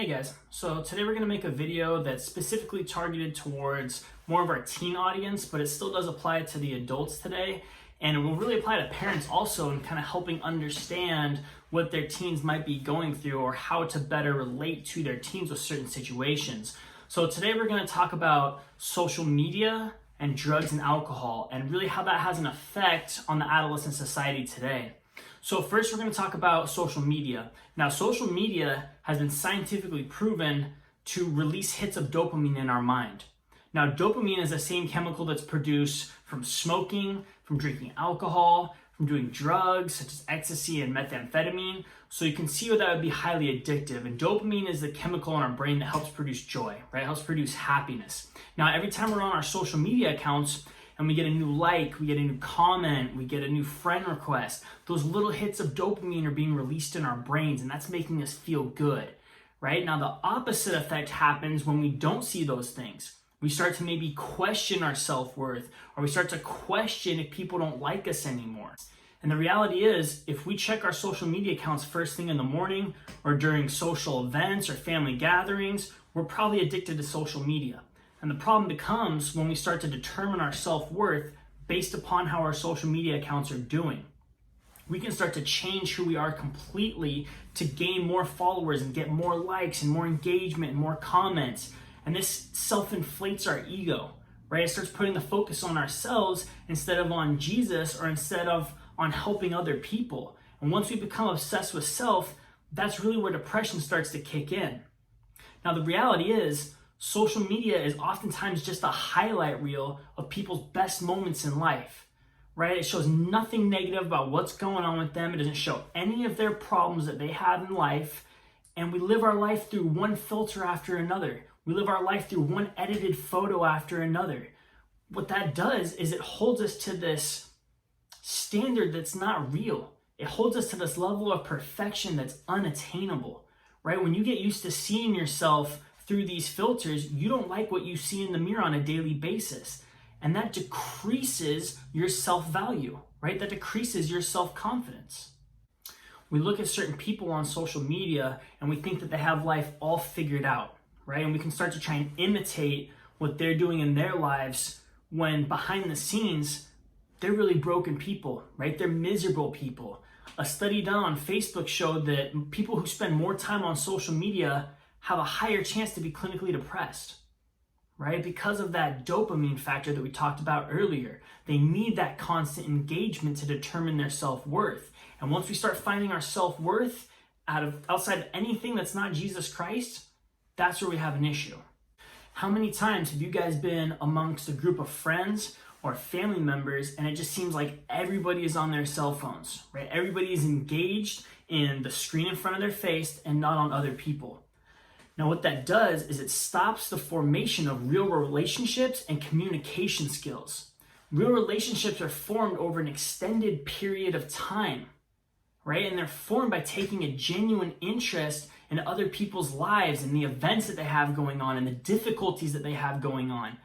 Hey guys, so today we're going to make a video that's specifically targeted towards more of our teen audience, but it still does apply to the adults today, and it will really apply to parents also in kind of helping understand what their teens might be going through or how to better relate to their teens with certain situations. So today we're going to talk about social media and drugs and alcohol and really how that has an effect on the adolescent society today. So first we're going to talk about social media. Now social media has been scientifically proven to release hits of dopamine in our mind. Now dopamine is the same chemical that's produced from smoking, from drinking alcohol, from doing drugs such as ecstasy and methamphetamine. So you can see how that would be highly addictive. And dopamine is the chemical in our brain that helps produce joy, right? It helps produce happiness. Now every time we're on our social media accounts, and we get a new like, we get a new comment, we get a new friend request, those little hits of dopamine are being released in our brains, and that's making us feel good, right? Now, the opposite effect happens when we don't see those things. We start to maybe question our self-worth, or we start to question if people don't like us anymore. And the reality is, if we check our social media accounts first thing in the morning, or during social events or family gatherings, we're probably addicted to social media. And the problem becomes when we start to determine our self-worth based upon how our social media accounts are doing. We can start to change who we are completely to gain more followers and get more likes and more engagement and more comments. And this self-inflates our ego, right? It starts putting the focus on ourselves instead of on Jesus or instead of on helping other people. And once we become obsessed with self, that's really where depression starts to kick in. Now the reality is, social media is oftentimes just a highlight reel of people's best moments in life, right? It shows nothing negative about what's going on with them. It doesn't show any of their problems that they have in life. And we live our life through one filter after another. We live our life through one edited photo after another. What that does is it holds us to this standard that's not real. It holds us to this level of perfection that's unattainable, right? When you get used to seeing yourself through these filters, you don't like what you see in the mirror on a daily basis. And that decreases your self-value, right? That decreases your self-confidence. We look at certain people on social media and we think that they have life all figured out, right? And we can start to try and imitate what they're doing in their lives when behind the scenes, they're really broken people, right? They're miserable people. A study done on Facebook showed that people who spend more time on social media have a higher chance to be clinically depressed, right? Because of that dopamine factor that we talked about earlier. They need that constant engagement to determine their self-worth. And once we start finding our self-worth outside of anything that's not Jesus Christ, that's where we have an issue. How many times have you guys been amongst a group of friends or family members and it just seems like everybody is on their cell phones, right? Everybody is engaged in the screen in front of their face and not on other people. Now what that does is it stops the formation of real relationships and communication skills. Real relationships are formed over an extended period of time, right? And they're formed by taking a genuine interest in other people's lives and the events that they have going on and the difficulties that they have going on.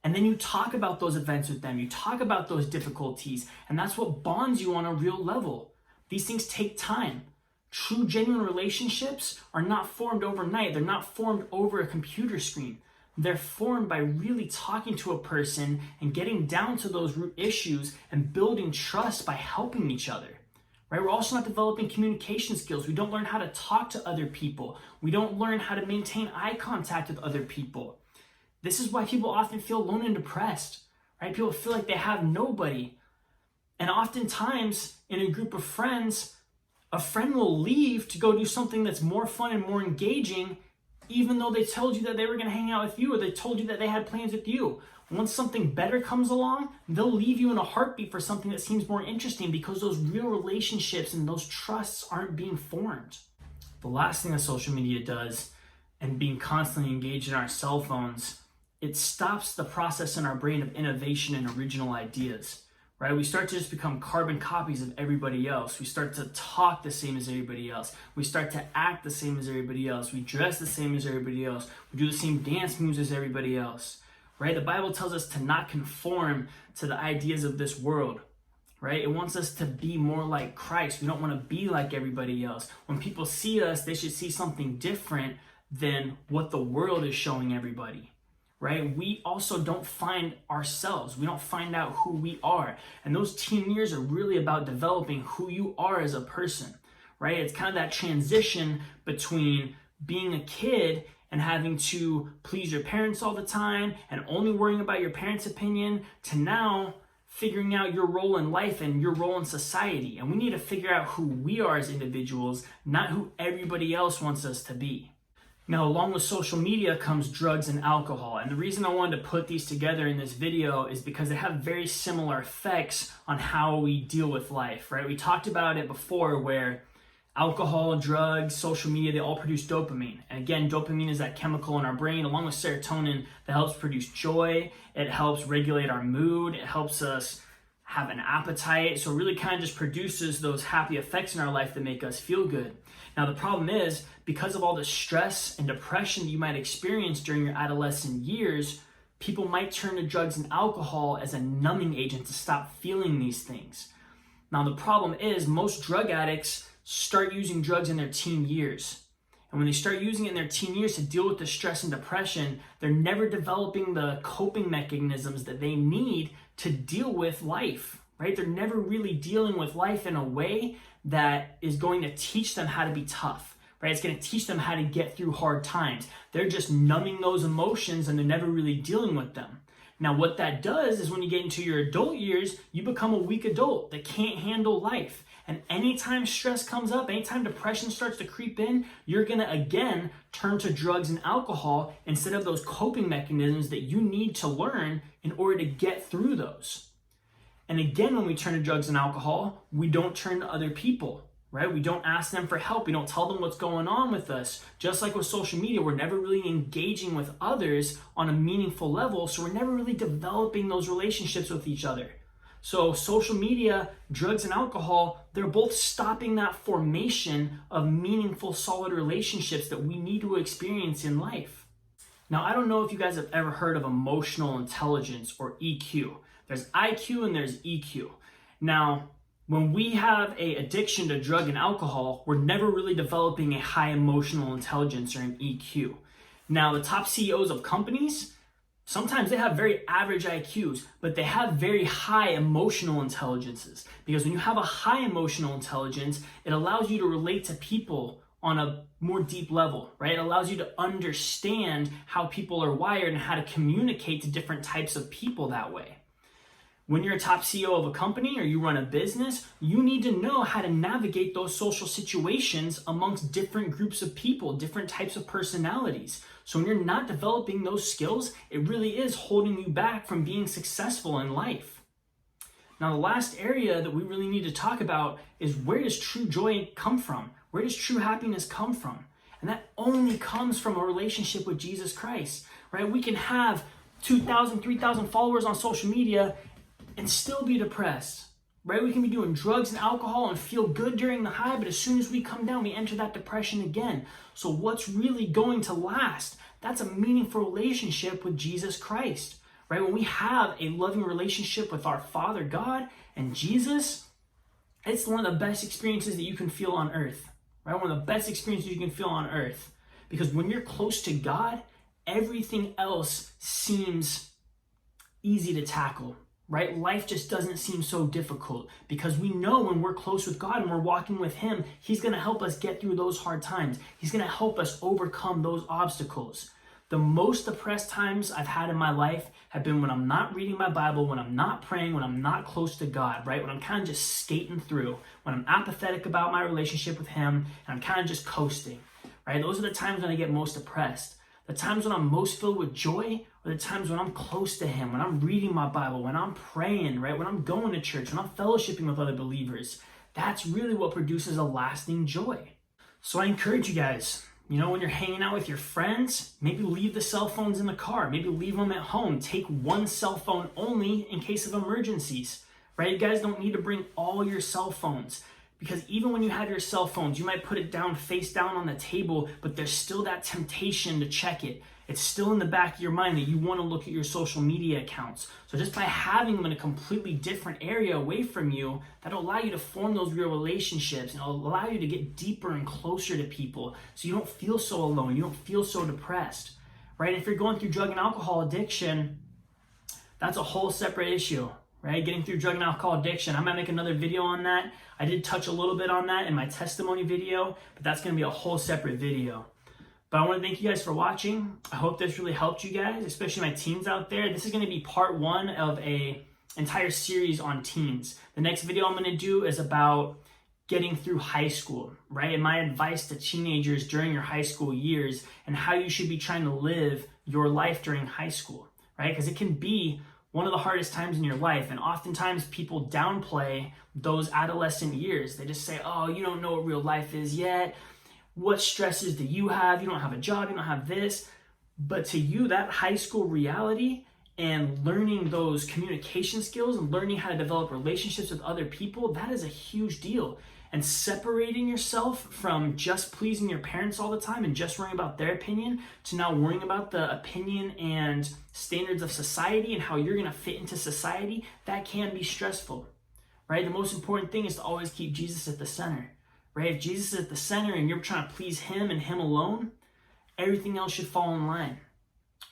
And then you talk about those events with them, you talk about those difficulties, and that's what bonds you on a real level. These things take time. True, genuine relationships are not formed overnight. They're not formed over a computer screen. They're formed by really talking to a person and getting down to those root issues and building trust by helping each other, right? We're also not developing communication skills. We don't learn how to talk to other people. We don't learn how to maintain eye contact with other people. This is why people often feel alone and depressed, right? People feel like they have nobody. And oftentimes in a group of friends, a friend will leave to go do something that's more fun and more engaging, even though they told you that they were going to hang out with you or they told you that they had plans with you. Once something better comes along, they'll leave you in a heartbeat for something that seems more interesting because those real relationships and those trusts aren't being formed. The last thing that social media does, and being constantly engaged in our cell phones, it stops the process in our brain of innovation and original ideas. Right? We start to just become carbon copies of everybody else. We start to talk the same as everybody else. We start to act the same as everybody else. We dress the same as everybody else. We do the same dance moves as everybody else. Right? The Bible tells us to not conform to the ideas of this world. Right? It wants us to be more like Christ. We don't want to be like everybody else. When people see us, they should see something different than what the world is showing everybody, right? We also don't find ourselves. We don't find out who we are. And those teen years are really about developing who you are as a person, right? It's kind of that transition between being a kid and having to please your parents all the time and only worrying about your parents' opinion to now figuring out your role in life and your role in society. And we need to figure out who we are as individuals, not who everybody else wants us to be. Now, along with social media comes drugs and alcohol. And the reason I wanted to put these together in this video is because they have very similar effects on how we deal with life, right? We talked about it before where alcohol, drugs, social media, they all produce dopamine. And again, dopamine is that chemical in our brain, along with serotonin, that helps produce joy. It helps regulate our mood. It helps us have an appetite. So it really kind of just produces those happy effects in our life that make us feel good. Now, the problem is, because of all the stress and depression that you might experience during your adolescent years, people might turn to drugs and alcohol as a numbing agent to stop feeling these things. Now, the problem is most drug addicts start using drugs in their teen years. And when they start using it in their teen years to deal with the stress and depression, they're never developing the coping mechanisms that they need to deal with life, right? They're never really dealing with life in a way that is going to teach them how to be tough, right? It's going to teach them how to get through hard times. They're just numbing those emotions and they're never really dealing with them. Now, what that does is when you get into your adult years, you become a weak adult that can't handle life. And anytime stress comes up, anytime depression starts to creep in, you're going to again turn to drugs and alcohol instead of those coping mechanisms that you need to learn in order to get through those. And again, when we turn to drugs and alcohol, we don't turn to other people, right? We don't ask them for help. We don't tell them what's going on with us. Just like with social media, we're never really engaging with others on a meaningful level. So we're never really developing those relationships with each other. So social media, drugs and alcohol, they're both stopping that formation of meaningful, solid relationships that we need to experience in life. Now, I don't know if you guys have ever heard of emotional intelligence or EQ. There's IQ and there's EQ. Now, when we have an addiction to drug and alcohol, we're never really developing a high emotional intelligence or an EQ. Now, the top CEOs of companies, sometimes they have very average IQs, but they have very high emotional intelligences. Because when you have a high emotional intelligence, it allows you to relate to people on a more deep level, right? It allows you to understand how people are wired and how to communicate to different types of people that way. When you're a top CEO of a company or you run a business, you need to know how to navigate those social situations amongst different groups of people, different types of personalities. So when you're not developing those skills, it really is holding you back from being successful in life. Now, the last area that we really need to talk about is, where does true joy come from? Where does true happiness come from? And that only comes from a relationship with Jesus Christ, right? We can have 2,000, 3,000 followers on social media and still be depressed, right? We can be doing drugs and alcohol and feel good during the high, but as soon as we come down, we enter that depression again. So what's really going to last? That's a meaningful relationship with Jesus Christ, right? When we have a loving relationship with our Father God and Jesus, it's one of the best experiences that you can feel on earth, right? One of the best experiences you can feel on earth. Because when you're close to God, everything else seems easy to tackle, right? Life just doesn't seem so difficult because we know when we're close with God and we're walking with Him, He's going to help us get through those hard times. He's going to help us overcome those obstacles. The most depressed times I've had in my life have been when I'm not reading my Bible, when I'm not praying, when I'm not close to God, right? When I'm kind of just skating through, when I'm apathetic about my relationship with Him, and I'm kind of just coasting, right? Those are the times when I get most depressed. The times when I'm most filled with joy are the times when I'm close to Him, when I'm reading my Bible, when I'm praying, right? When I'm going to church, when I'm fellowshipping with other believers. That's really what produces a lasting joy. So I encourage you guys, when you're hanging out with your friends, maybe leave the cell phones in the car. Maybe leave them at home. Take one cell phone only in case of emergencies, right? You guys don't need to bring all your cell phones. Because even when you have your cell phones, you might put it down face down on the table, but there's still that temptation to check it. It's still in the back of your mind that you want to look at your social media accounts. So just by having them in a completely different area away from you, that'll allow you to form those real relationships, and it'll allow you to get deeper and closer to people so you don't feel so alone, you don't feel so depressed, right? If you're going through drug and alcohol addiction, that's a whole separate issue, right? Getting through drug and alcohol addiction. I might make another video on that. I did touch a little bit on that in my testimony video, but that's going to be a whole separate video. But I want to thank you guys for watching. I hope this really helped you guys, especially my teens out there. This is going to be part 1 of an entire series on teens. The next video I'm going to do is about getting through high school, right? And my advice to teenagers during your high school years and how you should be trying to live your life during high school, right? Because it can be one of the hardest times in your life. And oftentimes people downplay those adolescent years. They just say, oh, you don't know what real life is yet. What stresses do you have? You don't have a job, you don't have this. But to you, that high school reality and learning those communication skills and learning how to develop relationships with other people, that is a huge deal. And separating yourself from just pleasing your parents all the time and just worrying about their opinion to now worrying about the opinion and standards of society and how you're going to fit into society, that can be stressful, right? The most important thing is to always keep Jesus at the center, right? If Jesus is at the center and you're trying to please him and him alone, everything else should fall in line,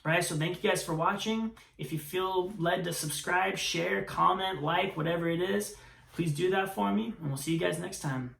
right? So thank you guys for watching. If you feel led to subscribe, share, comment, like, whatever it is, please do that for me, and we'll see you guys next time.